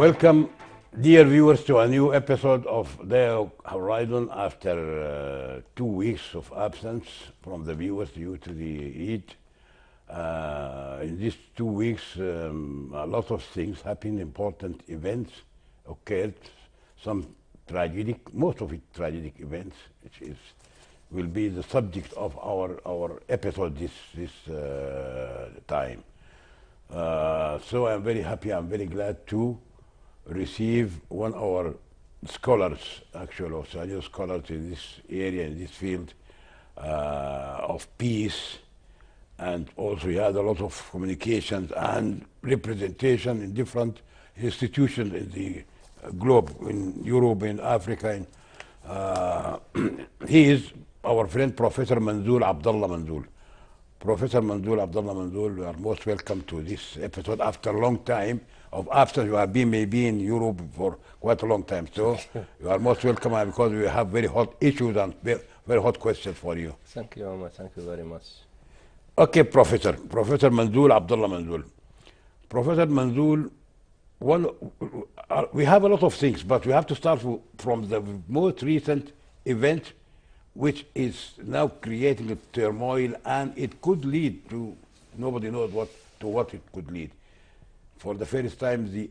Welcome, dear viewers, to a new episode of Dialogue Horizon after 2 weeks of absence from the viewers due to the Eid. In these 2 weeks, a lot of things happened, important events occurred, some tragic, most of it tragic events, which will be the subject of our episode this time. So I'm very happy, I'm very glad to receive one of our scholars, actually, Australian scholars in this area, in this field of peace. And also he had a lot of communications and representation in different institutions in the globe, in Europe, in Africa. He is our friend, Professor Manzoor Abdullah Manzoor. Professor Manzoor Abdullah Manzoor, you are most welcome to this episode after a long time of absence. You have been maybe in Europe for quite a long time, so you are most welcome because we have very hot issues and very hot questions for you. Thank you, Omar. Thank you very much. Okay, Professor Manzoor Abdullah Manzoor. Professor Manzoor, we have a lot of things, but we have to start from the most recent event, which is now creating a turmoil, and it could lead to, nobody knows what it could lead. For the first time,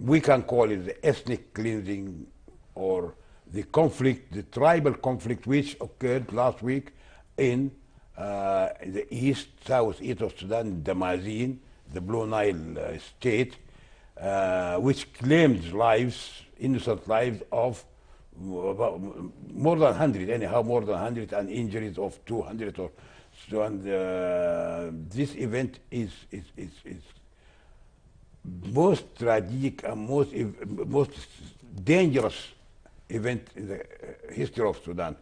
we can call it the ethnic cleansing or the conflict, the tribal conflict, which occurred last week in the southeast of Sudan, Damazin, the Blue Nile state, which claimed lives, innocent lives of about more than 100, anyhow, more than 100, and injuries of 200 or so. And this event is most tragic and most dangerous event in the history of Sudan,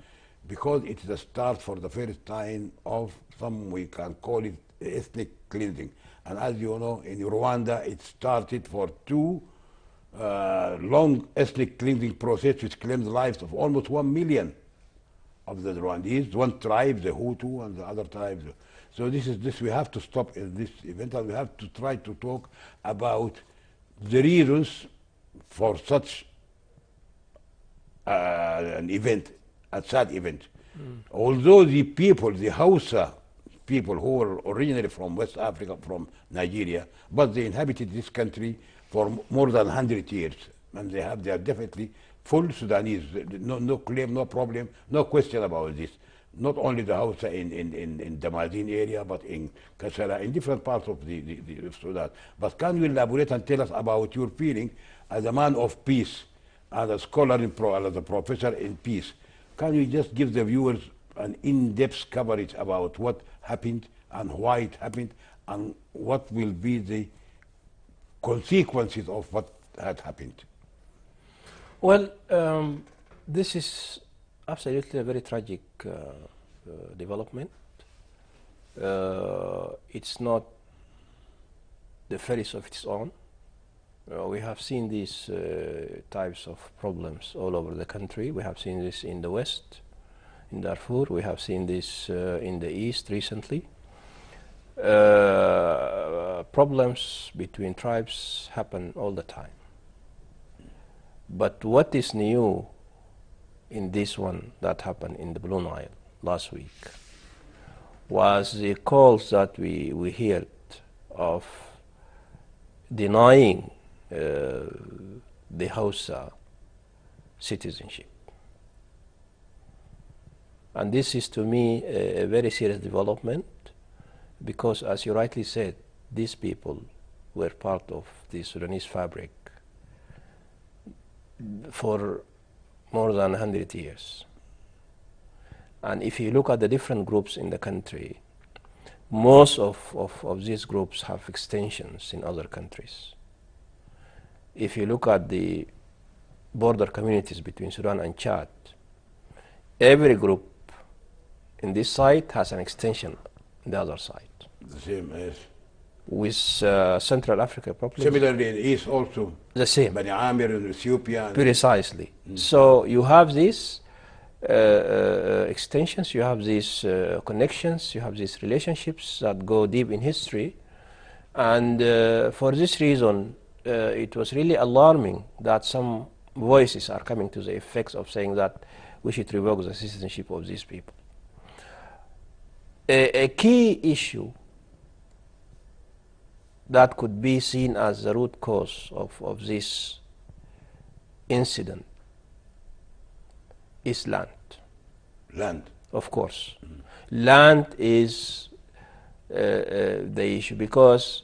because it is the start for the first time of some, we can call it ethnic cleansing. And as you know, in Rwanda, it started for two long ethnic cleansing process, which claimed the lives of almost 1 million of the Rwandese, one tribe, the Hutu, and the other tribes. So this we have to stop in this event, and we have to try to talk about the reasons for such an event, a sad event. Although the people, the Hausa people who were originally from West Africa, from Nigeria, but they inhabited this country for more than 100 years, and they are definitely full Sudanese. No claim, no problem, no question about this. Not only the Hausa in Damazin area, but in Kasala, in different parts of the Sudan. But can you elaborate and tell us about your feeling as a man of peace, as a scholar, as a professor in peace? Can you just give the viewers an in-depth coverage about what happened and why it happened, and what will be the consequences of what had happened? Well, this is absolutely a very tragic development. It's not the first of its own. We have seen these types of problems all over the country. We have seen this in the West, in Darfur. We have seen this in the East recently. Problems between tribes happen all the time. But what is new in this one that happened in the Blue Nile last week was the calls that we heard of denying the Hausa citizenship. And this is, to me, a very serious development, because, as you rightly said, these people were part of the Sudanese fabric for more than 100 years. And if you look at the different groups in the country, most of these groups have extensions in other countries. If you look at the border communities between Sudan and Chad, every group in this side has an extension on the other side. The same as with Central Africa probably. Similarly in the East also. The same. Bani Amir in Ethiopia. Precisely. So you have these extensions, you have these connections, you have these relationships that go deep in history, and for this reason it was really alarming that some voices are coming to the effects of saying that we should revoke the citizenship of these people. A key issue that could be seen as the root cause of this incident is land. Land. Of course. Land is the issue, because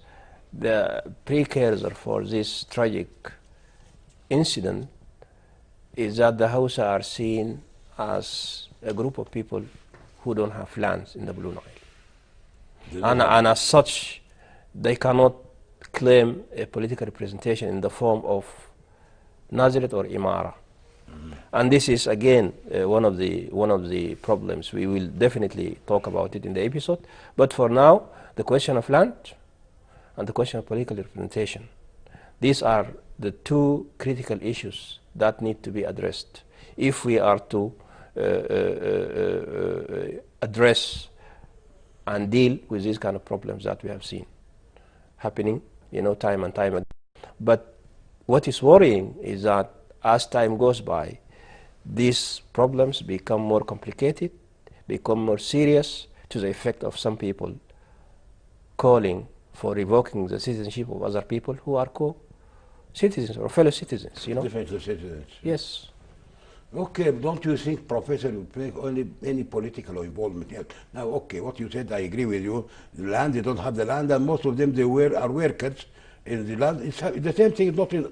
the precursor for this tragic incident is that the Hausa are seen as a group of people who don't have lands in the Blue Nile. And as such, they cannot claim a political representation in the form of Nazirate or Imara. And this is again one of the problems. We will definitely talk about it in the episode. But for now, the question of land and the question of political representation, these are the two critical issues that need to be addressed if we are to address and deal with these kind of problems that we have seen happening, time and time again. But what is worrying is that as time goes by, these problems become more complicated, become more serious, to the effect of some people calling for revoking the citizenship of other people who are co-citizens or fellow citizens, Definitely citizens. Yes. Okay, don't you think, Professor, would make only any political involvement here? Now, okay, what you said, I agree with you. The land, they don't have the land, and most of them are workers in the land. It's the same thing, not in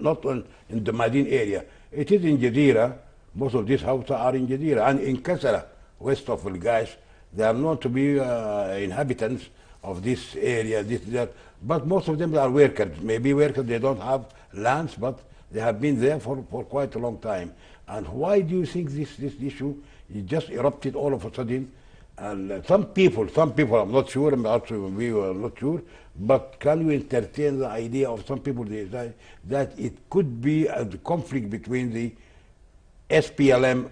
the Madin area. It is in Jazira. Most of these houses are in Jazira, and in Kasara, west of Al-Gaish, they are known to be inhabitants of this area, that. But most of them are workers. Maybe workers, they don't have lands, but they have been there for quite a long time. And why do you think this issue just erupted all of a sudden? And some people, I'm not sure, and also we are not sure, but can you entertain the idea of some people that it could be a conflict between the SPLM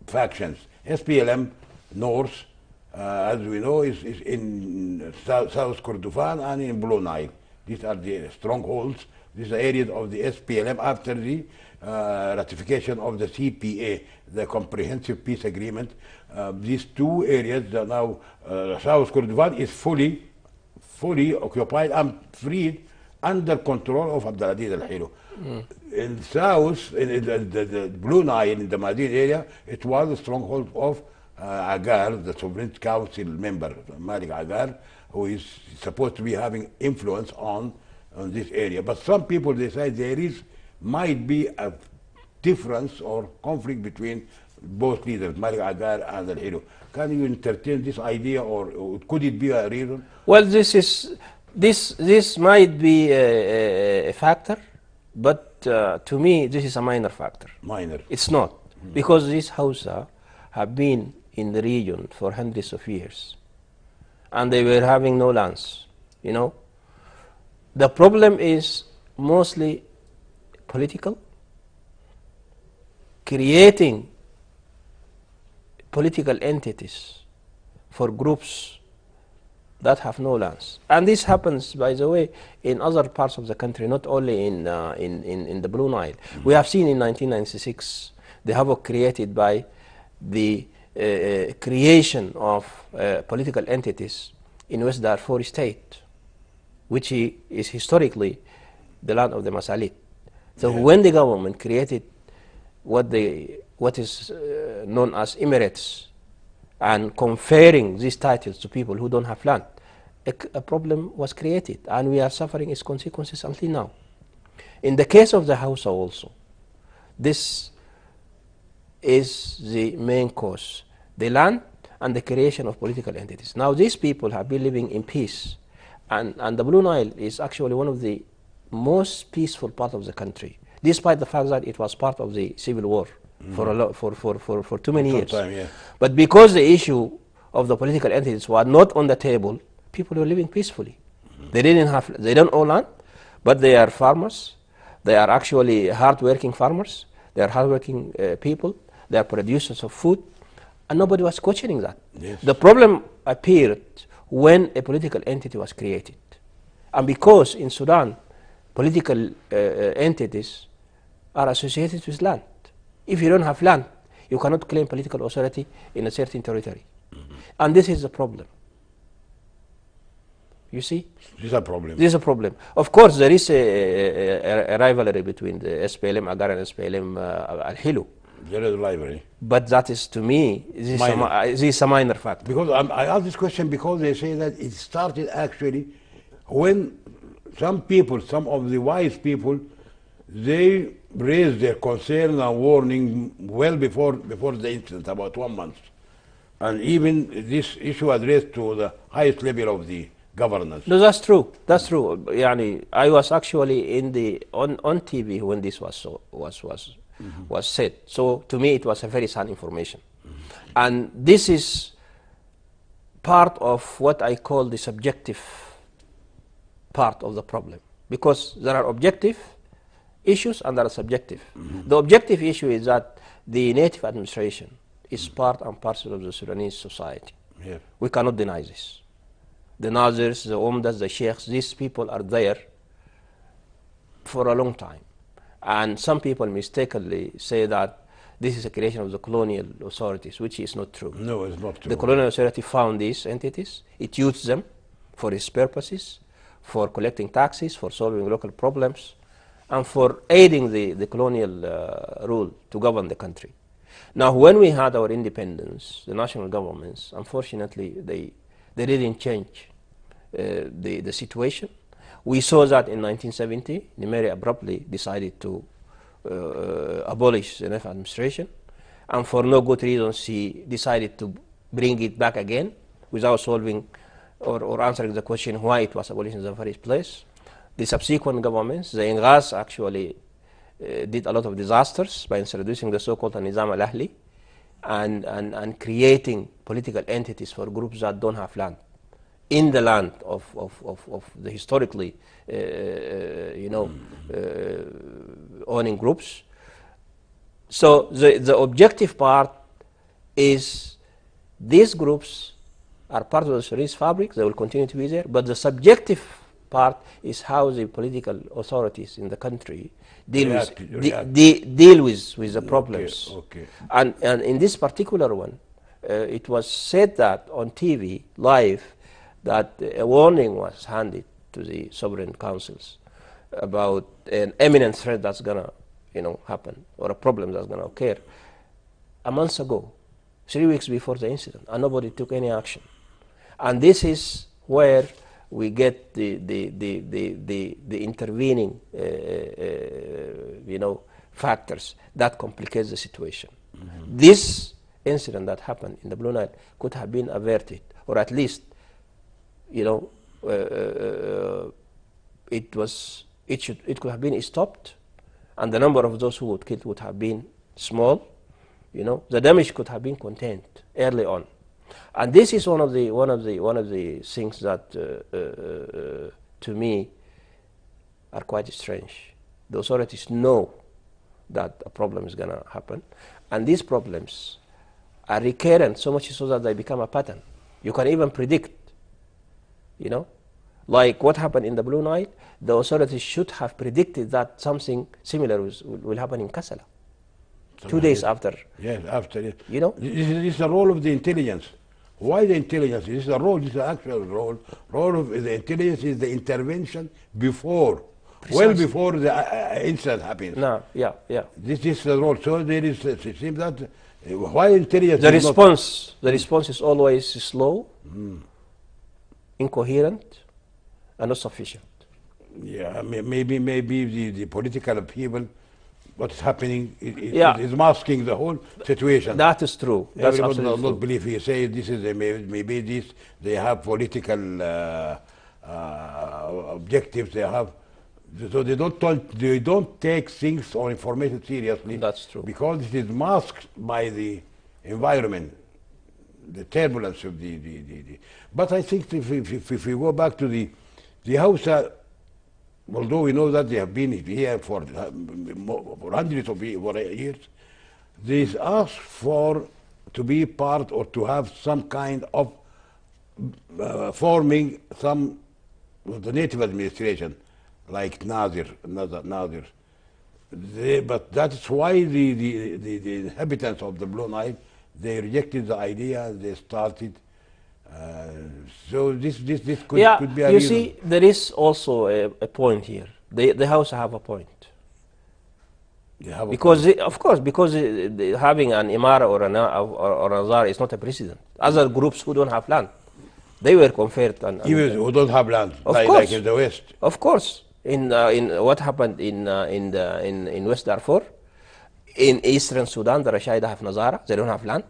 factions? SPLM North, as we know, is in South Kordofan and in Blue Nile. These are the strongholds. These are areas of the SPLM after the ratification of the CPA, the Comprehensive Peace Agreement. These two areas are now, South Kordofan is fully occupied and freed under control of Abdulaziz Al-Hilo. In south, in the Blue Nile, in the Madin area, it was the stronghold of Agar, the Sovereign Council member, Malik Agar, who is supposed to be having influence on this area. But some people, they say might be a difference or conflict between both leaders, Malik Agar and Al-Hilo. Can you entertain this idea, or could it be a reason? Well, this might be a factor, but to me, this is a minor factor. Minor. It's not, because these Hausa have been in the region for hundreds of years, and they were having no lands, The problem is mostly political, creating political entities for groups that have no lands. And this happens, by the way, in other parts of the country, not only in the Blue Nile. We have seen in 1996 the havoc created by the creation of political entities in West Darfur state, which is historically the land of the Masalit. So when the government created what is known as emirates and conferring these titles to people who don't have land, a problem was created, and we are suffering its consequences until now. In the case of the Hausa also, this is the main cause, the land and the creation of political entities. Now these people have been living in peace, and the Blue Nile is actually one of the most peaceful part of the country, despite the fact that it was part of the civil war for too many years. But because the issue of the political entities was not on the table, people were living peacefully. They don't own land, but they are farmers. They are actually hard-working farmers. They are hard-working people. They are producers of food, and nobody was questioning that. Yes. The problem appeared when a political entity was created, and because in Sudan political entities are associated with land. If you don't have land, you cannot claim political authority in a certain territory. And this is the problem. You see? This is a problem. This is a problem. Of course, there is a rivalry between the SPLM Agar and SPLM Al-Hilu. There is a rivalry. But that is, to me, this is a minor factor. Because I ask this question because they say that it started actually when some people, some of the wise people, they raised their concern and warning well before the incident, about 1 month. And even this issue addressed to the highest level of the governance. No, that's true. That's true. Yani, I was actually on TV when this was said. So to me, it was a very sad information. And this is part of what I call the subjective part of the problem, because there are objective issues and there are subjective. The objective issue is that the native administration is part and parcel of the Sudanese society. Yeah. We cannot deny this. The Nazirs, the Umdas, the Sheikhs, these people are there for a long time. And some people mistakenly say that this is a creation of the colonial authorities, which is not true. No, it's not true. The colonial authority found these entities, it used them for its purposes, for collecting taxes, for solving local problems, and for aiding the colonial rule to govern the country. Now, when we had our independence, the national governments, unfortunately, they didn't change the situation. We saw that in 1970, Nimeri abruptly decided to abolish the native administration, and for no good reasons he decided to bring it back again without solving or answering the question why it was abolished in the first place. The subsequent governments, the Inghas actually did a lot of disasters by introducing the so-called Nizam al-Ahli and creating political entities for groups that don't have land in the land of the historically owning groups. So the objective part is these groups are part of the Sudanese fabric, they will continue to be there, but the subjective part is how the political authorities in the country deal with the problems. Okay. And in this particular one, it was said that on TV live that a warning was handed to the sovereign councils about an imminent threat that's gonna happen, or a problem that's gonna occur a month ago, 3 weeks before the incident, and nobody took any action. And this is where we get the intervening factors that complicates the situation. This incident that happened in the Blue Nile could have been averted, or at least it could have been stopped, and the number of those who would killed would have been small. The damage could have been contained early on. And this is one of the things that to me are quite strange. The authorities know that a problem is going to happen, and these problems are recurrent, so much so that they become a pattern. You can even predict, like what happened in the Blue Nile. The authorities should have predicted that something similar will happen in Kassala. 2 days after. Yes, after it. This is the role of the intelligence. Why the intelligence? This is the role, this is the actual role. Role of the intelligence is the intervention before, well before the incident happens. No, yeah. This is the role. So there is, it seems that, why intelligence the response is always slow, incoherent, and not sufficient. Yeah, maybe the political upheaval, what's happening is masking the whole situation. That is true. That's Everybody absolutely does not true. believe he say this is maybe this they have political objectives they have, so they don't take things or information seriously. That's true. Because it is masked by the environment, the turbulence of the. But I think if we go back to the Hausa, although we know that they have been here for hundreds of years, they ask for to be part or to have some kind of forming the native administration, like Nadir. But that's why the inhabitants of the Blue Nile, they rejected the idea. They started. Uh, so this Yeah, could be a you reason. see, there is also a point here. The House have a point. They have a Because, point. of course, because having an Imara or a Zar is not a precedent. Other groups who don't have land, they were conferred. Even who don't have land, Of like course, in the West. of course. In what happened in West Darfur, in Eastern Sudan, the Rashaida have Nazara, they don't have land.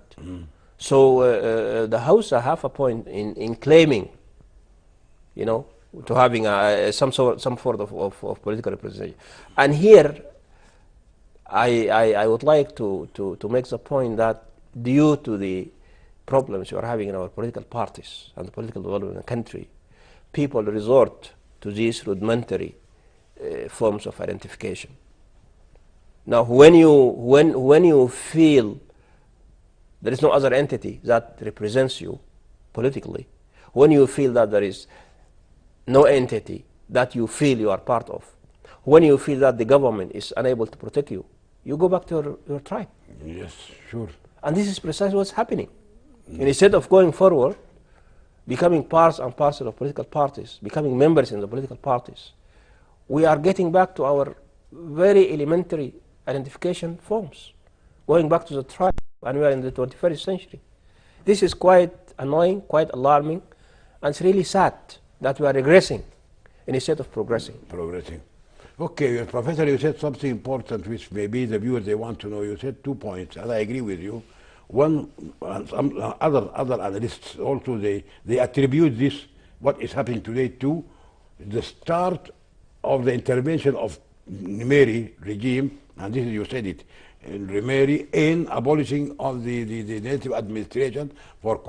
So the Hausa have a point in claiming, you know, to having some sort of political representation. And here, I would like to make the point that due to the problems we are having in our political parties and the political development in the country, people resort to these rudimentary forms of identification. Now, when you feel there is no other entity that represents you politically, when you feel that there is no entity that you feel you are part of, when you feel that the government is unable to protect you, you go back to your tribe. Yes, sure. And this is precisely what's happening. And instead of going forward, becoming parts and parcel of political parties, becoming members in the political parties, we are getting back to our very elementary identification forms, going back to the tribe, and we are in the 21st century. This is quite annoying, quite alarming, and it's really sad that we are regressing instead of progressing. Progressing. Okay, Professor, you said something important which maybe the viewers they want to know. You said 2 points, and I agree with you. One, some other analysts also they attribute this what is happening today to the start of the intervention of Numeri regime, and this is you said it, Numeri in abolishing of the native administration for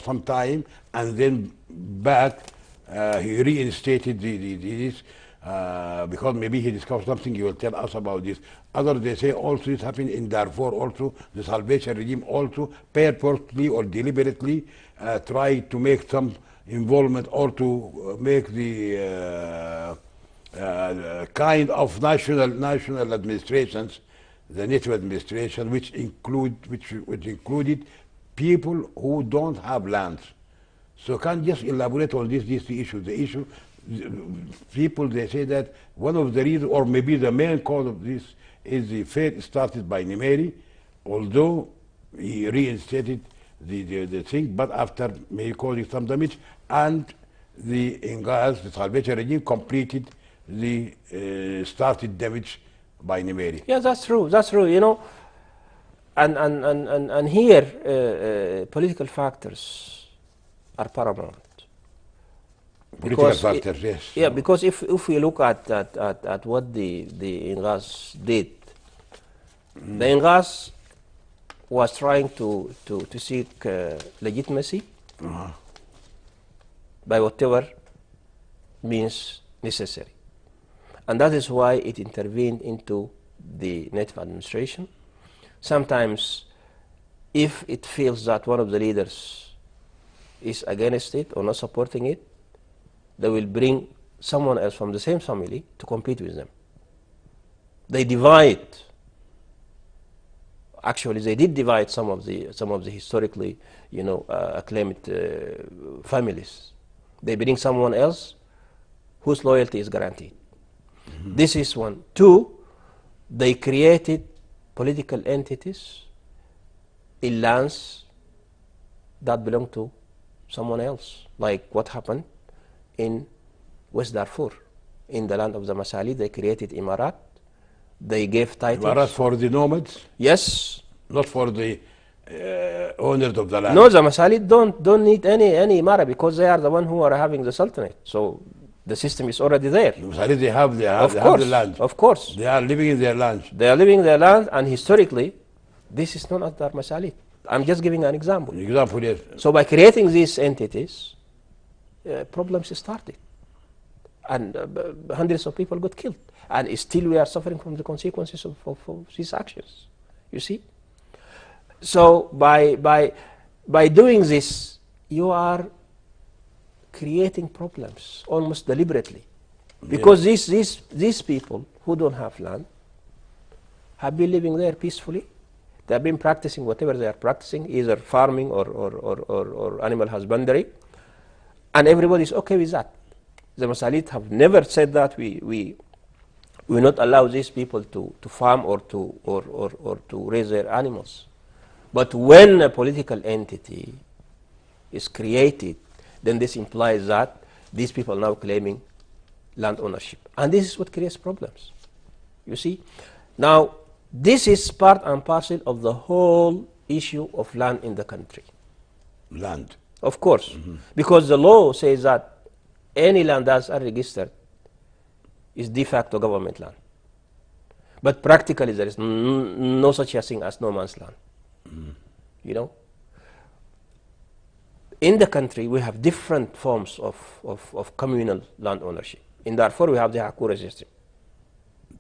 some time, and then back he reinstated this. Because maybe he discovered something, he will tell us about this. Others, they say also this happened in Darfur also, the Salvation regime also purposely or deliberately tried to make some involvement or to make the kind of national administrations, the native administration, which included people who don't have lands. So can you just elaborate on this issue? The issue, people they say that one of the reasons, or maybe the main cause of this, is the fate started by Numeri, although he reinstated the thing, but after maybe causing some damage, and the Ingas, the Salvation regime, completed the started damage by Numeri. Yeah, that's true. That's true. You know, and here political factors are paramount. Political Because factors, yes. Yeah, because if we look at what the Ingas did, the Ingas was trying to seek legitimacy by whatever means necessary. And that is why it intervened into the native administration. Sometimes, if it feels that one of the leaders is against it or not supporting it, they will bring someone else from the same family to compete with them. They divide. Actually, they did divide some of the historically, acclaimed families. They bring someone else whose loyalty is guaranteed. This is one. Two, they created political entities in lands that belong to someone else, like what happened in West Darfur. In the land of the Masali, they created Imarat. They gave titles. Imarat for the nomads? Yes. Not for the owners of the land? No, the Masali don't need any Imara because they are the one who are having the Sultanate. So the system is already there. The Masali, they have the land. Of course. They are living in their land. They are living in their land, and historically, this is known as Dar Masali. I'm just giving an example. Yes. So by creating these entities, problems started. And hundreds of people got killed. And still we are suffering from the consequences of these actions. You see? So by doing this, you are creating problems almost deliberately. Because these people who don't have land have been living there peacefully. They have been practicing whatever they are practicing, either farming or animal husbandry, and everybody is okay with that. The Masalit have never said that we will not allow these people to farm or to raise their animals. But when a political entity is created, then this implies that these people are now claiming land ownership. And this is what creates problems. You see? Now, this is part and parcel of the whole issue of land in the country. Land. Of course. Because the law says that any land that's unregistered is de facto government land. But practically there is no such a thing as no man's land. You know? In the country, we have different forms of communal land ownership. In Darfur, we have the Hakura system.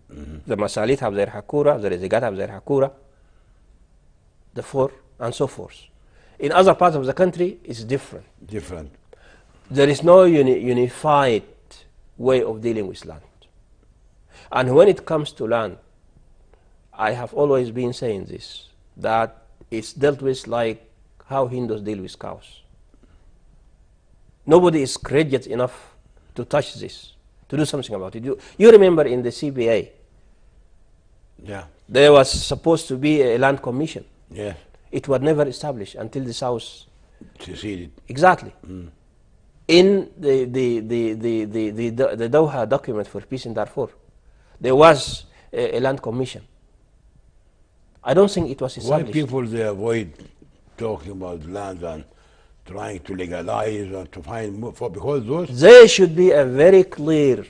The Masalit have their Hakura, the Rezigat have their Hakura, the Fur, and so forth. In other parts of the country, it's different. Different. There is no unified way of dealing with land. And when it comes to land, I have always been saying this, that it's dealt with like how Hindus deal with cows. Nobody is courageous enough to touch this, to do something about it. You remember in the CBA, Yeah. there was supposed to be a land commission. Yes. It was never established until the South. Seceded. Exactly. In the Doha document for peace in Darfur, there was a land commission. I don't think it was Why established. people they avoid talking about land and trying to legalize and to find more for because those There should be a very clear,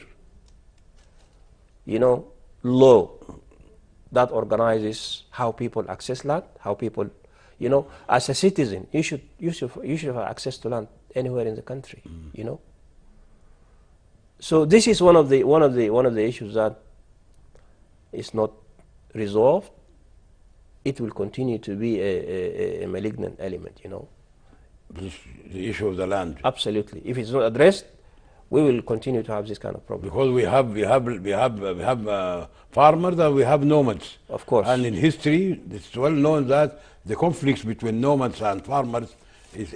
law that organizes how people access land, how people, as a citizen, you should have access to land anywhere in the country, So this is one of the issues that is not resolved. It will continue to be a malignant element, the issue of the land. Absolutely. If it's not addressed, we will continue to have this kind of problem. Because we have farmers and we have nomads. Of course. And in history, it's well known that the conflicts between nomads and farmers is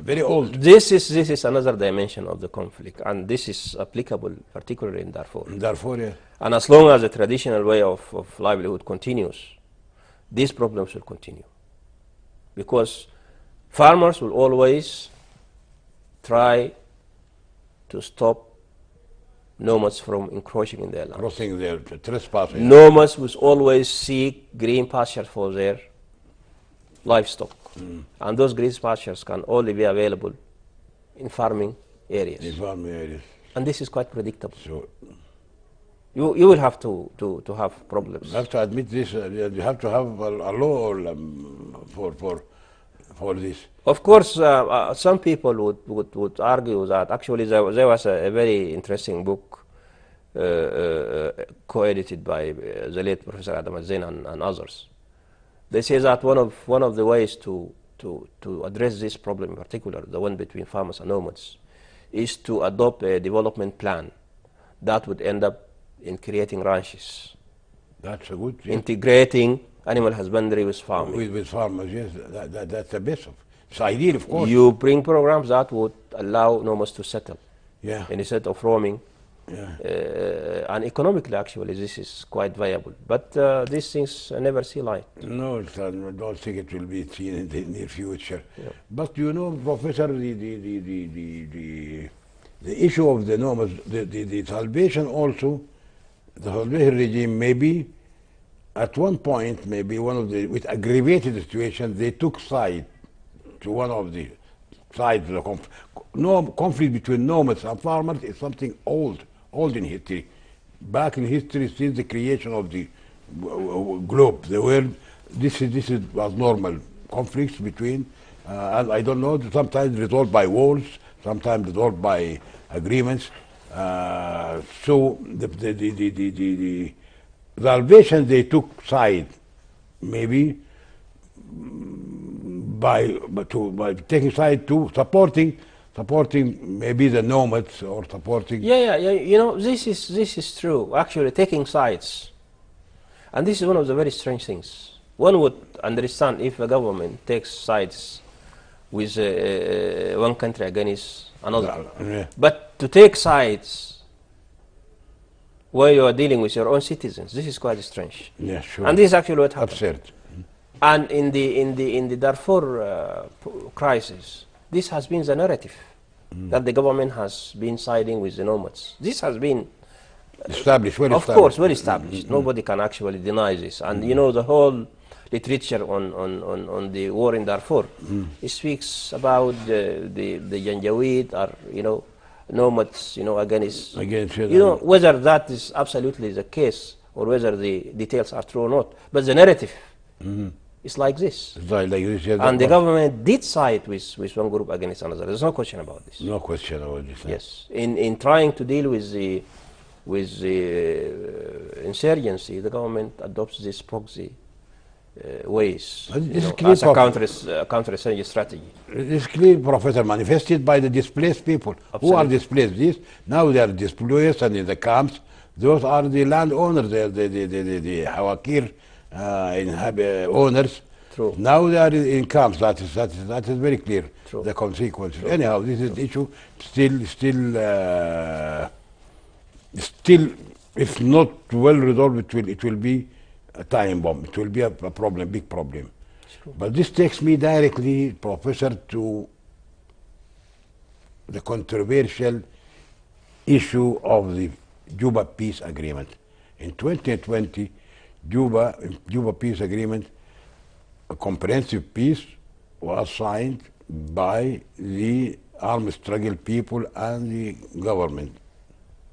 very old. This is another dimension of the conflict, and this is applicable particularly in Darfur. In Darfur, yeah. And as long as the traditional way of livelihood continues, these problems will continue. Because farmers will always try to stop nomads from encroaching in their land. Crossing their trespassing. Nomads will always seek green pastures for their livestock. And those green pastures can only be available in farming areas. In farming areas. And this is quite predictable. So you will have to have problems. you have to admit this. You have to have a law for this. Of course, some people would argue that actually there was a very interesting book co-edited by the late Professor Adam Al-Zain and others. They say that one of the ways to address this problem in particular, the one between farmers and nomads, is to adopt a development plan that would end up in creating ranches. That's a good thing. Integrating animal husbandry with farming. With farmers, yes. That's the best of. It's ideal, of course. You bring programs that would allow nomads to settle. Yeah. Instead of roaming. Yeah. And economically, actually, this is quite viable. But these things never see light. No, I don't think it will be seen in the near future. Yeah. But Professor, the issue of the nomads, the Salvation also, the Salvation regime maybe at one point, maybe with aggravated situation, they took side to one of the sides of the conflict. No conflict between nomads and farmers is something old in history. Back in history, since the creation of the globe, the world, this was normal conflicts between, and I don't know, sometimes resolved by wars, sometimes resolved by agreements. So the Salvation, they took side, maybe by taking side to supporting supporting maybe the nomads or supporting. Yeah. You know, this is true. Actually, taking sides, and this is one of the very strange things. One would understand if a government takes sides with one country against another, Yeah. but to take sides where you are dealing with your own citizens, this is quite strange. Yeah, sure. And this is actually what happened. Absurd. And in the Darfur crisis, this has been the narrative that the government has been siding with the nomads. This has been Established, well of established. course well established. Nobody can actually deny this. And you know, the whole literature on the war in Darfur, it speaks about the Janjaweed or, you know, nomads, you know, against you know, whether that is absolutely the case or whether the details are true or not. But the narrative is like this. Like this, yeah, And the government did side with one group against another. There's no question about this. no question about this. Yes, in trying to deal with the insurgency, the government adopts this proxy ways, This you is know, clear as a counter-insurgency strategy. This clear, Professor, manifested by the displaced people. Who are displaced? Now they are displaced and in the camps. Those are the landowners, the Hawakir owners. True. Now they are in camps. That is very clear. True. The consequences. Anyhow, this is the issue. Still, if not well resolved, it will be a time bomb. It will be a problem, big problem. Sure. But this takes me directly, Professor, to the controversial issue of the Juba Peace Agreement. In 2020, Juba Peace Agreement, a comprehensive peace, was signed by the armed struggle people and the government,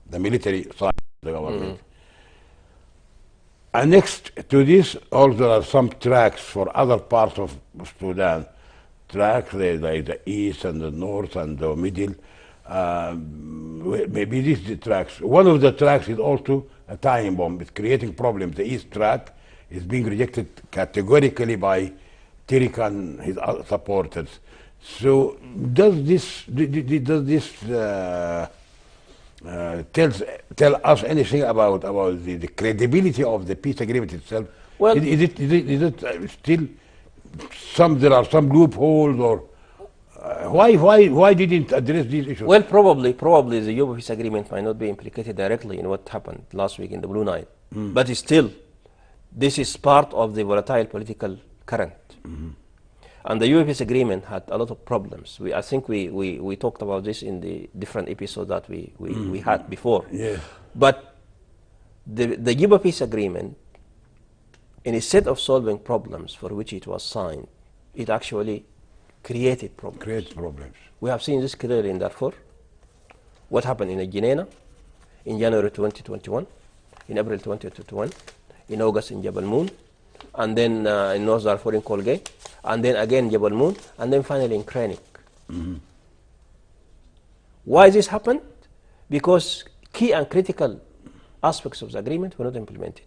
the military side of the government. Annexed to this, also are some tracks for other parts of Sudan. Tracks like the east and the north and the middle. Maybe these the tracks. One of the tracks is also a time bomb. It's creating problems. The east track is being rejected categorically by Tariq and his supporters. So does this tell us anything about the credibility of the peace agreement itself? Well, is it still there are some loopholes, or why didn't address these issues? well, probably the Juba Peace Agreement might not be implicated directly in what happened last week in the Blue Nile, but still, this is part of the volatile political current. And the Juba Peace Agreement had a lot of problems. I think we talked about this in the different episodes that we had before. Yeah. But the Juba Peace Agreement, instead of solving problems for which it was signed, it actually created problems. Creates problems. We have seen this clearly in Darfur. What happened in Guinea in January 2021, in April 2021, in August in Jabal Moon, and then in North Darfur in Kolgay, and then again Jabal Moon, and then finally in Krenik. Why this happened? Because key and critical aspects of the agreement were not implemented.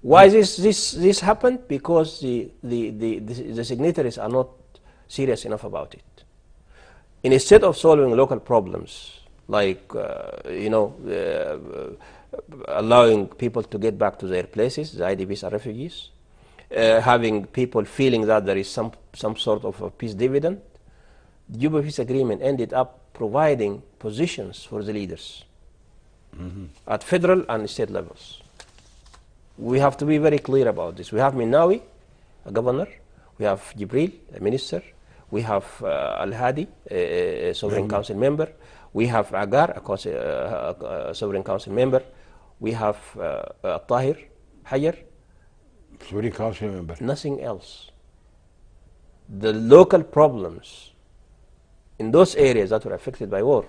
Why this happened? Because the signatories are not serious enough about it. Instead of solving local problems, like allowing people to get back to their places, the IDPs are refugees, having people feeling that there is some sort of a peace dividend, the Juba Peace Agreement ended up providing positions for the leaders at federal and state levels. We have to be very clear about this. We have Minawi, a governor. We have Jibril, a minister. We have Al-Hadi, a sovereign council member. We have Agar, a sovereign council member. We have Tahir, Hayar. Sovereign council member. Nothing else. The local problems in those areas that were affected by war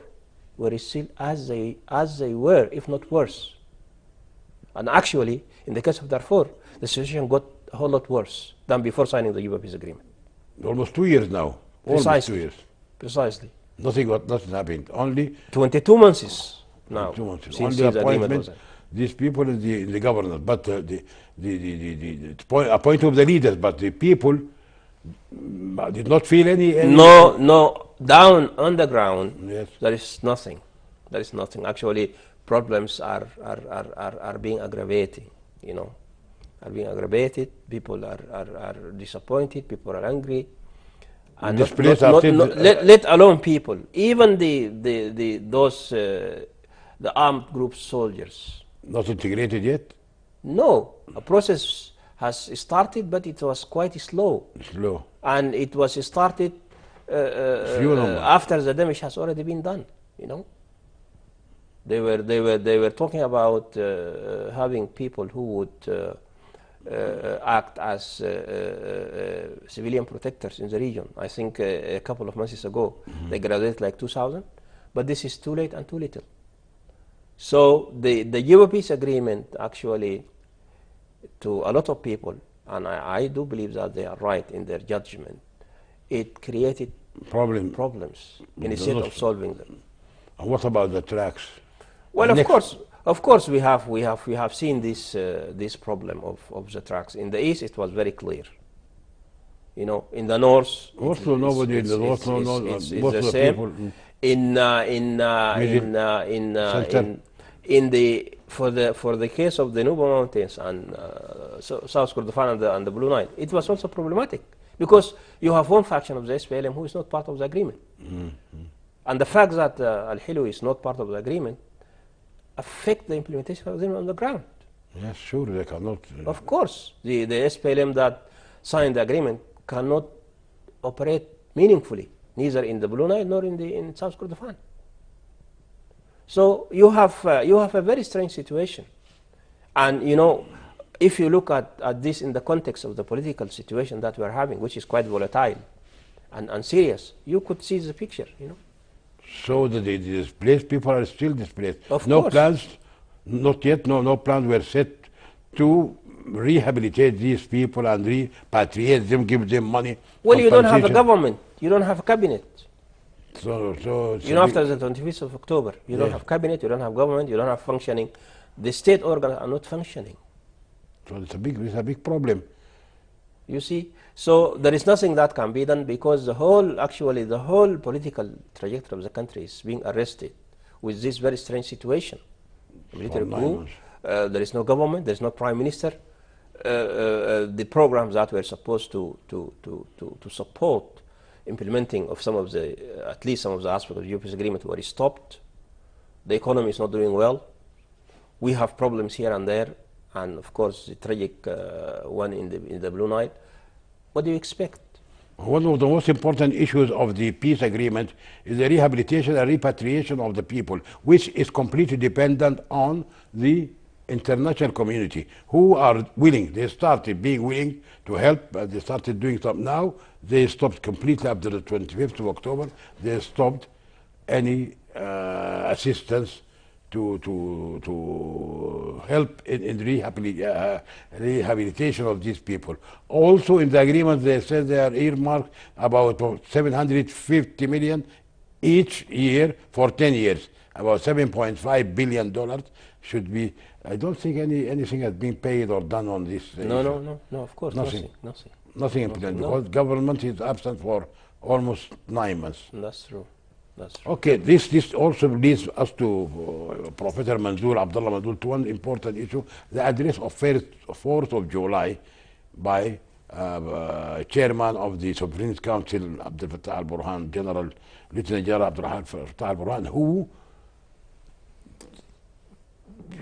were still as they were, if not worse. And actually, in the case of Darfur, the situation got a whole lot worse than before signing the Juba Peace Agreement. Almost 2 years now. Precisely. Almost 2 years. Precisely. Nothing happened. Only 22 months now. 2 months. Since Only the agreement appointment. was signed. These people in the government, but the appointment of the leaders, but the people did not feel any. No down on the ground, Yes. there is nothing. There is nothing. Actually, problems are being aggravated, you know, are being aggravated. People are disappointed. People are angry. And Displaced are still, let alone people, even those the armed group soldiers. not integrated yet. No, a process has started, but it was quite slow, Slow. and it was started Few number. after the damage has already been done. You know, they were talking about having people who would act as civilian protectors in the region. I think a couple of months ago they graduated like 2,000, but this is too late and too little. So the Juba peace agreement actually, to a lot of people, and I do believe that they are right in their judgment, it created problems instead of solving them. And what about the tracks? Well, of course, we have seen this problem of the tracks. In the east, it was very clear. You know, in the north, Also, nobody in the north, it's most the of the same. people. In the for the case of the Nuba Mountains and South Kordofan and the Blue Nile, it was also problematic because you have one faction of the SPLM who is not part of the agreement, and the fact that Al-Hilu is not part of the agreement affect the implementation of them on the ground. Yes, sure, they cannot. Of course, the SPLM that signed the agreement cannot operate meaningfully, neither in the Blue Nile nor in South Kordofan. So you have a very strange situation, and you know, if you look at this in the context of the political situation that we are having, which is quite volatile and serious, you could see the picture. You know. So the displaced people are still displaced. Of no course. plans, not yet. No plans were set to rehabilitate these people and repatriate them, give them money. Well, you don't have a compensation. government. You don't have a cabinet. So it's You know, after the 25th of October, you don't have cabinet, you don't have government, you don't have functioning. The state organs are not functioning. So it's a big problem. You see, so there is nothing that can be done because the whole political trajectory of the country is being arrested with this very strange situation. Military coup, there is no government, there is no prime minister. The programs that were supposed to support implementing of some of the, at least some of the aspects of the peace agreement were stopped. The economy is not doing well. We have problems here and there, and of course the tragic one in the Blue Nile. What do you expect? One of the most important issues of the peace agreement is the rehabilitation and repatriation of the people, which is completely dependent on the international community, who are willing. They started being willing to help, and they started doing something. Now they stopped completely after the 25th of October. They stopped any assistance to help in rehabilitation of these people. Also in the agreement they said they are earmarked about 750 million each year for 10 years. About $7.5 billion should be. I don't think anything has been paid or done on this. No, of course, nothing. Nothing implemented because government is absent for almost 9 months. That's true. Okay, this also leads us to Professor Manzoor, Abdullah Manzoor, to one important issue, the address of 4th of July by chairman of the Sovereign Council, Abdel Fattah al-Burhan, Lieutenant General Abdel Fattah al-Burhan, who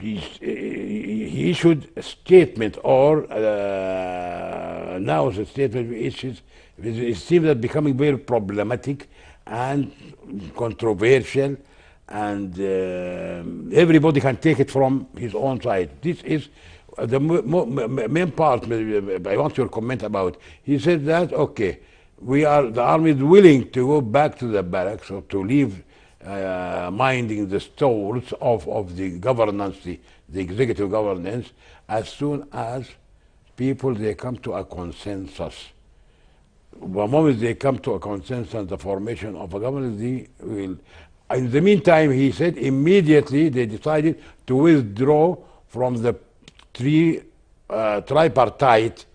he issued a statement or announced a statement which it seems that becoming very problematic and controversial, and everybody can take it from his own side. This is the main part I want your comment about. He said that, okay, the army is willing to go back to the barracks or to leave minding the stores of the governance, the executive governance, as soon as people they come to a consensus. The moment they come to a consensus, the formation of a government, they will. In the meantime, he said immediately they decided to withdraw from the tripartite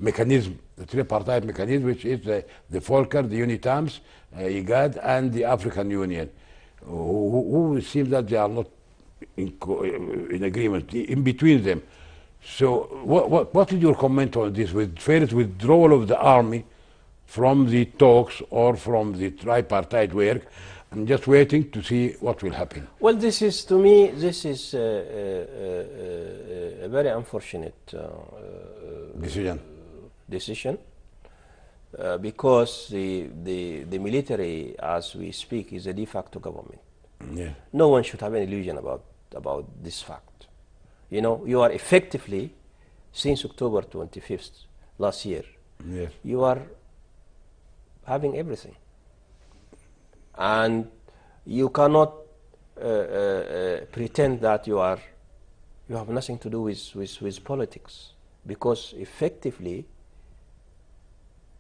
mechanism, the tripartite mechanism, which is the Volker, the UNITAMS, IGAD, and the African Union, who seems that they are not in agreement in between them. So what is your comment on this? With first withdrawal of the army from the talks or from the tripartite work, and just waiting to see what will happen. Well, this is, to me, this is a very unfortunate decision because the military, as we speak, is a de facto government. Yeah. No one should have an illusion about this fact. You know, you are effectively, since October 25th last year, yes, you are having everything. And you cannot pretend that you have nothing to do with politics, because effectively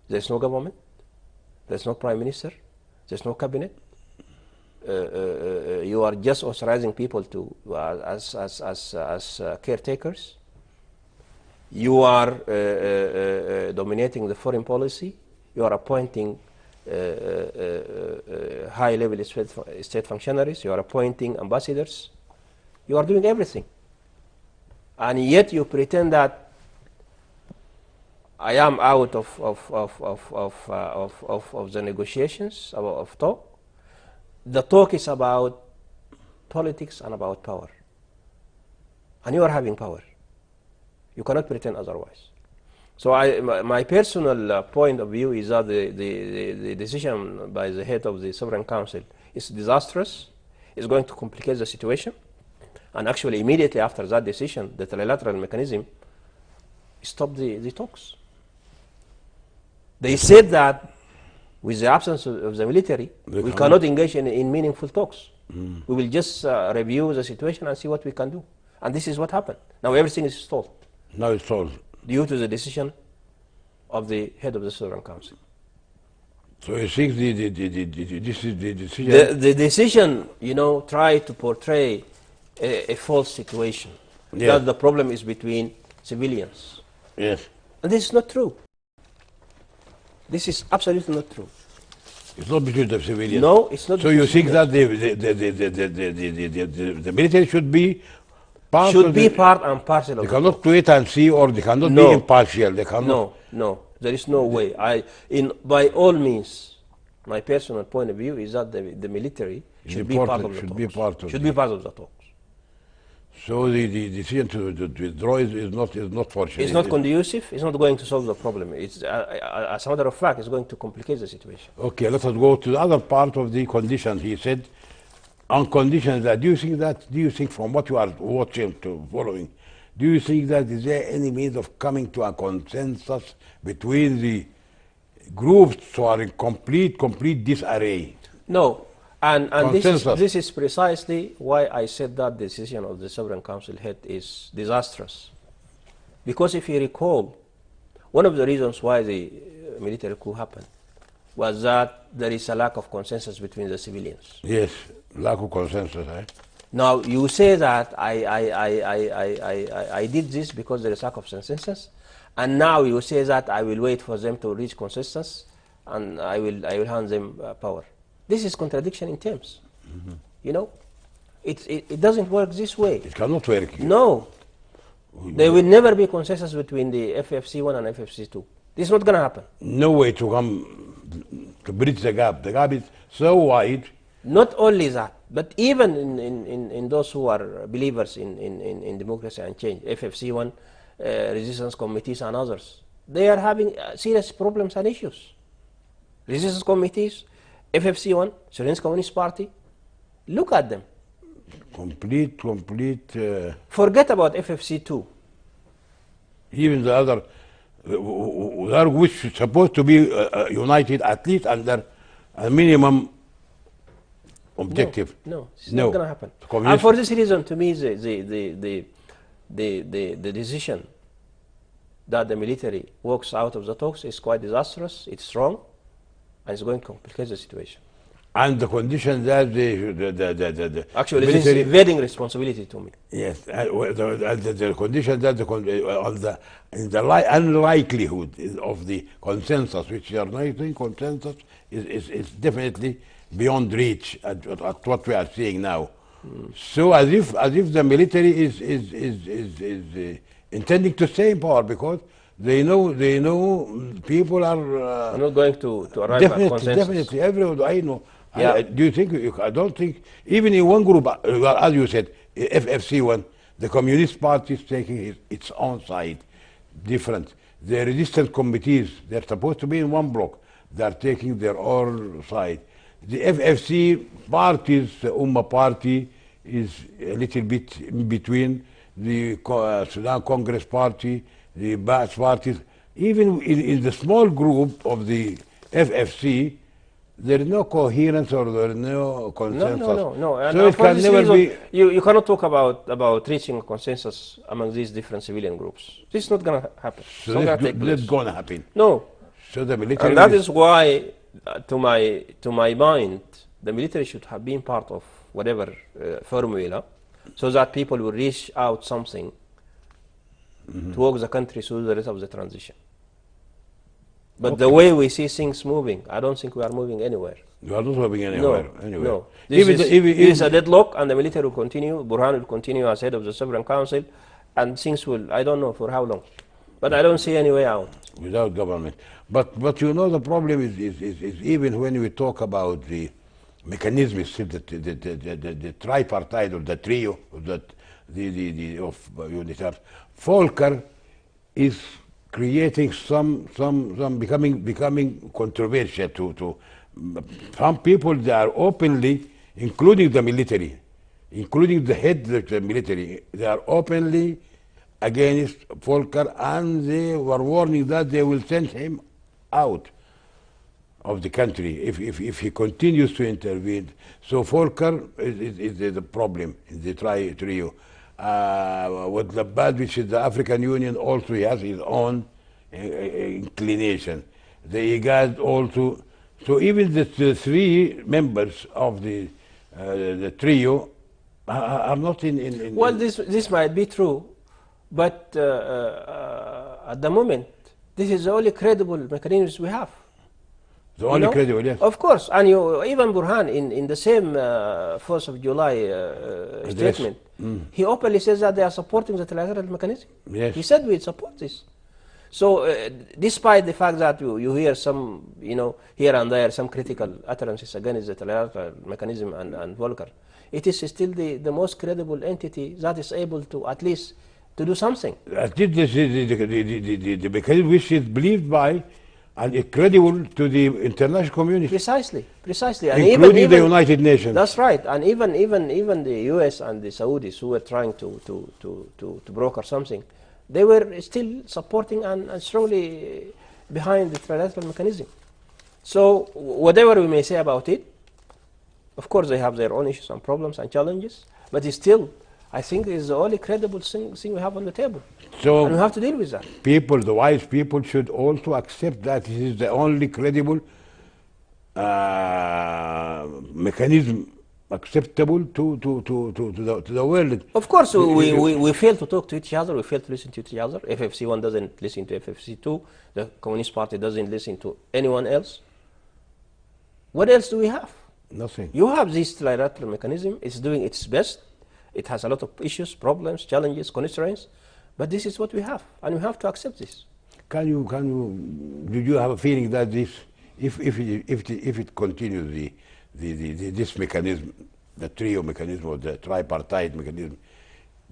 there's no government, there's no prime minister, there's no cabinet. You are just authorizing people to as caretakers. You are dominating the foreign policy. You are appointing high-level state functionaries. You are appointing ambassadors. You are doing everything, and yet you pretend that I am out of the negotiations of talk. The talk is about politics and about power, and you are having power. You cannot pretend otherwise. So my personal point of view is that the decision by the head of the Sovereign Council is disastrous. It's going to complicate the situation. And actually, immediately after that decision, the trilateral mechanism stopped the talks. They said that with the absence of the military, we cannot engage in meaningful talks. We will just review the situation and see what we can do. And this is what happened. Now everything is stalled. Now it's stalled. Due to the decision of the head of the Sovereign Council. So you think this is the decision? The decision, you know, tried to portray a false situation. Yes. That the problem is between civilians. Yes. And this is not true. This is absolutely not true. It's not between the civilians. No, it's not. So you think that the military should be part and parcel of they it. cannot wait and see, or they cannot No. be impartial. They cannot. No, there is no way. By all means, my personal point of view is that the military should be part of the talks. Should be part of the talks. So the decision to withdraw is not fortunate. It's not conducive. It's not going to solve the problem. It's as a matter of fact, it's going to complicate the situation. Okay, let us go to the other part of the conditions. He said, on conditions that, do you think from what you are watching to following, do you think that is there any means of coming to a consensus between the groups who are in complete disarray? No, and this is precisely why I said that decision of the Sovereign Council head is disastrous. Because if you recall, one of the reasons why the military coup happened was that there is a lack of consensus between the civilians. Yes, lack of consensus. Now you say that I did this because there is lack of consensus, and now you say that I will wait for them to reach consensus, and I will hand them power. This is contradiction in terms. You know, it doesn't work this way. It cannot work. No, there will never be consensus between the FFC1 and FFC2. This is not going to happen. No way to come to bridge the gap. The gap is so wide. Not only that, but even in those who are believers in democracy and change, FFC1, resistance committees and others, they are having serious problems and issues. Resistance committees, FFC1, Sudanese Communist Party, look at them. Complete. Forget about FFC2. Even the other, which is supposed to be united at least under a minimum objective. No, it's not going to happen. And for this reason, to me, the decision that the military walks out of the talks is quite disastrous. It's wrong, and it's going to complicate the situation. And the condition that the Actually, this is military, evading responsibility to me. yes, the condition that in the unlikelihood of the consensus, which you are not doing consensus, is definitely beyond reach at what we are seeing now. So as if the military is intending to stay in power because they know people are We're not going to arrive at definitely, consensus. definitely. Everyone I know. Yeah. Do you think? I don't think. Even in one group, as you said, FFC one, the Communist Party is taking its own side, different. The resistance committees, they're supposed to be in one block. They're taking their own side. The FFC parties, the Ummah Party, is a little bit in between. The Sudan Congress Party, the Ba'ath parties, even in the small group of the FFC, there is no coherence or there is no consensus. No. And So it for can this never reason, be. you cannot talk about reaching a consensus among these different civilian groups. This is not going to happen. It's So not going to that's take place. going to happen. No. So the military. And that is why, to my mind, the military should have been part of whatever formula, so that people will reach out something to walk the country through the rest of the transition. But the way we see things moving, I don't think we are moving anywhere. You are not moving anywhere. No. This is a deadlock, and the military will continue. Burhan will continue as head of the Sovereign Council, and things will, I don't know for how long. But I don't see any way out. Without government. But you know the problem is even when we talk about the mechanism, the tripartite or the trio of UNITAR, Volker is creating some becoming controversial to some people. They are openly, including the military, including the head of the military, they are openly against Volker, and they were warning that they will send him out of the country if he continues to intervene. So Volker is the problem in the trio. With the bad, which is the African Union, also he has his own inclination. The IGAD also. So even the three members of the trio are not in. Well, this might be true, but at the moment, this is the only credible mechanism we have. The only credible, yes. Of course, and even Burhan in the same 4th of July statement, he openly says that they are supporting the trilateral mechanism. Yes. He said we support this. So, despite the fact that you hear some, here and there, some critical utterances against the trilateral mechanism and Volker, it is still the most credible entity that is able to at least to do something. At least this is the mechanism which is believed by and credible to the international community. Precisely. And including even the United Nations. That's right. And even the US and the Saudis who were trying to broker something, they were still supporting and strongly behind the trilateral mechanism. So whatever we may say about it, of course they have their own issues and problems and challenges, but it's still, I think, is the only credible thing we have on the table. So and we have to deal with that. People, the wise people, should also accept that it is the only credible mechanism acceptable to the world. Of course, we fail to talk to each other, we fail to listen to each other. FFC1 doesn't listen to FFC2, the Communist Party doesn't listen to anyone else. What else do we have? Nothing. You have this trilateral mechanism, it's doing its best. It has a lot of issues, problems, challenges, constraints, but this is what we have, and we have to accept this. Did you have a feeling that this, if it continues, this mechanism, the trio mechanism or the tripartite mechanism,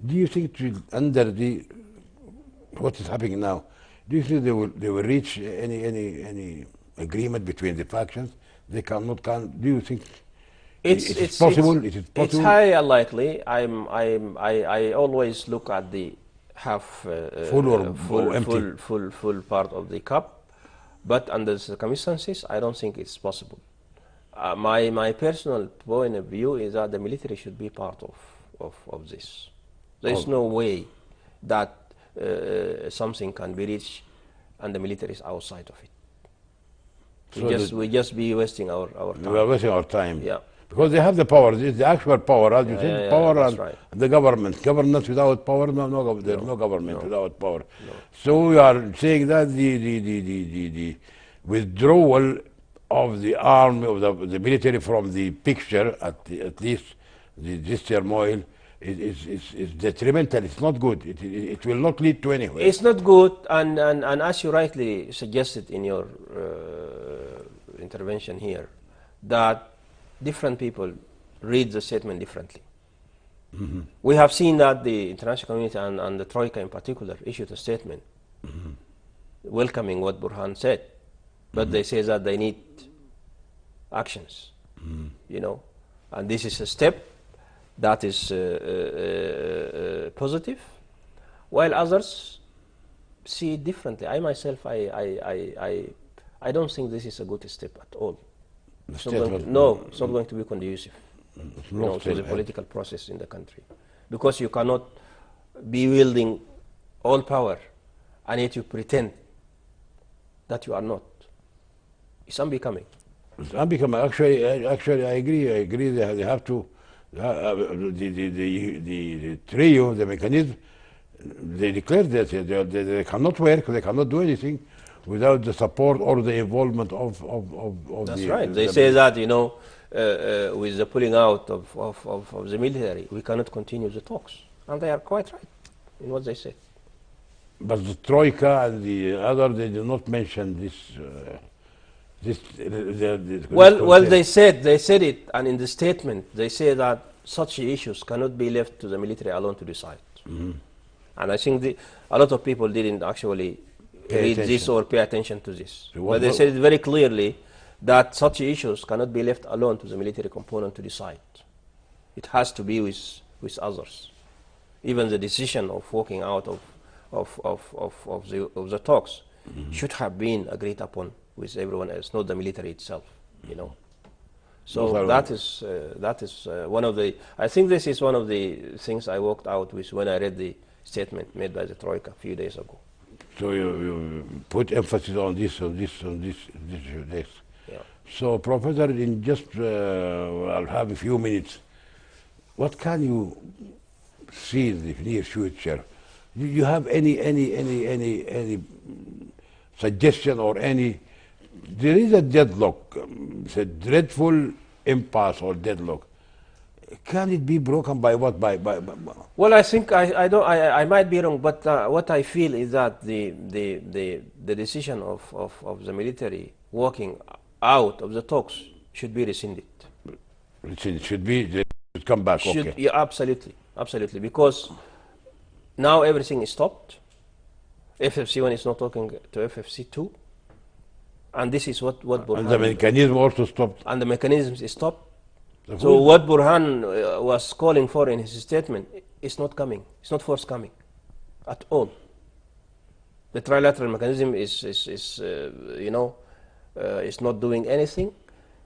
do you think under what is happening now, do you think they will reach any agreement between the factions? They cannot. Do you think it's possible? It's highly unlikely. I always look at the half full part of the cup, but under the circumstances, I don't think it's possible. My personal point of view is that the military should be part of this. There is no way that something can be reached and the military is outside of it. We just be wasting our time. We are wasting our time. Yeah. Because they have the power. It's the actual power, as you Yeah, said, yeah, power that's and right. the government. Governance without power, there's no government no. without power. So we are saying that the withdrawal of the army, of the military from the picture, at least this turmoil, is detrimental. It's not good. It will not lead to anywhere. It's not good, and as you rightly suggested in your intervention here, that different people read the statement differently. We have seen that the international community and the Troika in particular issued a statement welcoming what Burhan said, but they say that they need actions, you know, and this is a step that is positive, while others see it differently. I myself, I don't think this is a good step at all. It's not going to be conducive, to the political process in the country, because you cannot be wielding all power and yet you pretend that you are not. It's unbecoming. It's unbecoming. Actually, I agree. I agree. They have to. The trio, the mechanism, they declared that they cannot work, they cannot do anything without the support or the involvement of That's right. They say that, with the pulling out of the military, we cannot continue the talks. And they are quite right in what they say. But the Troika and the other, they do not mention this. Well, they said it, and in the statement they say that such issues cannot be left to the military alone to decide. And I think a lot of people didn't actually read this or pay attention to this. But they said it very clearly that such issues cannot be left alone to the military component to decide. It has to be with others. Even the decision of walking out of the talks should have been agreed upon with everyone else, not the military itself, So that is one of the. I think this is one of the things I walked out with when I read the statement made by the Troika a few days ago. So you put emphasis on this. Yeah. So, Professor, in just I'll have a few minutes. What can you see in the near future? Do you have any suggestion or any? There is a deadlock, it's a dreadful impasse or deadlock. Can it be broken by what? Well, I think I might be wrong, but what I feel is that the decision of the military walking out of the talks should be rescinded. It should be. They should come back. Okay. Yeah, absolutely, because now everything is stopped. FFC1 is not talking to FFC2. And this is what Burhan... And the mechanism also stopped. And the mechanism is stopped. So what Burhan was calling for in his statement is not coming. It's not forthcoming at all. The trilateral mechanism is not doing anything.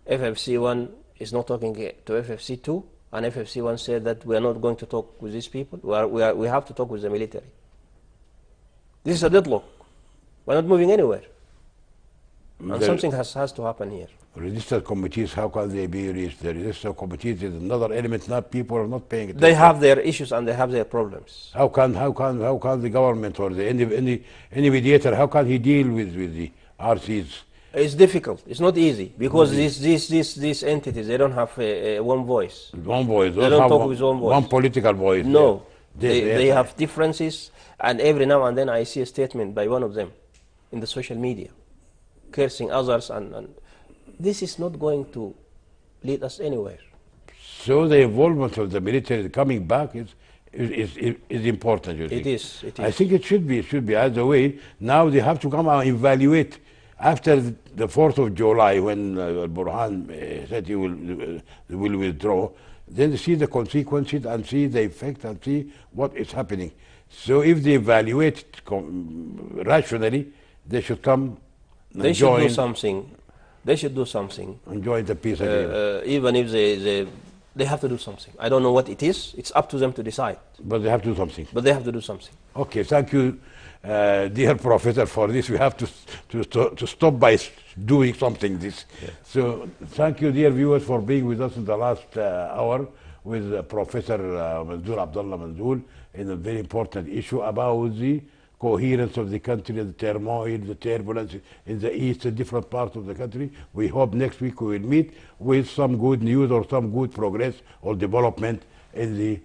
FFC1 is not talking to FFC2, and FFC1 said that we are not going to talk with these people. We have to talk with the military. This is a deadlock. We're not moving anywhere. And something has to happen here. Registered committees, how can they be reached? The registered committees is another element. Not people are not paying attention. They have their issues and they have their problems. How can the government or any mediator, how can he deal with the RCs? It's difficult. It's not easy because these entities, they don't have one voice. One voice. They don't talk with one voice. One political voice. No, they have differences, and every now and then I see a statement by one of them in the social media, cursing others, and this is not going to lead us anywhere. So the involvement of the military coming back is important. You think? It is. I think it should be. It should be. Either way, now they have to come and evaluate after the 4th of July when Burhan said he will withdraw. Then see the consequences and see the effect and see what is happening. So if they evaluate rationally, they should come. They should do something. They should do something. Enjoy the peace agreement. Even if they have to do something. I don't know what it is. It's up to them to decide. But they have to do something. But they have to do something. Okay, thank you. dear Professor, for this we have to stop by doing something this. Yes. So thank you, dear viewers, for being with us in the last hour with Professor Manzoor Abdullah Manzoor in a very important issue about the coherence of the country, the turmoil, the turbulence in the east and different parts of the country. We hope next week we will meet with some good news or some good progress or development in the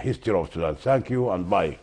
history of Sudan. Thank you and bye.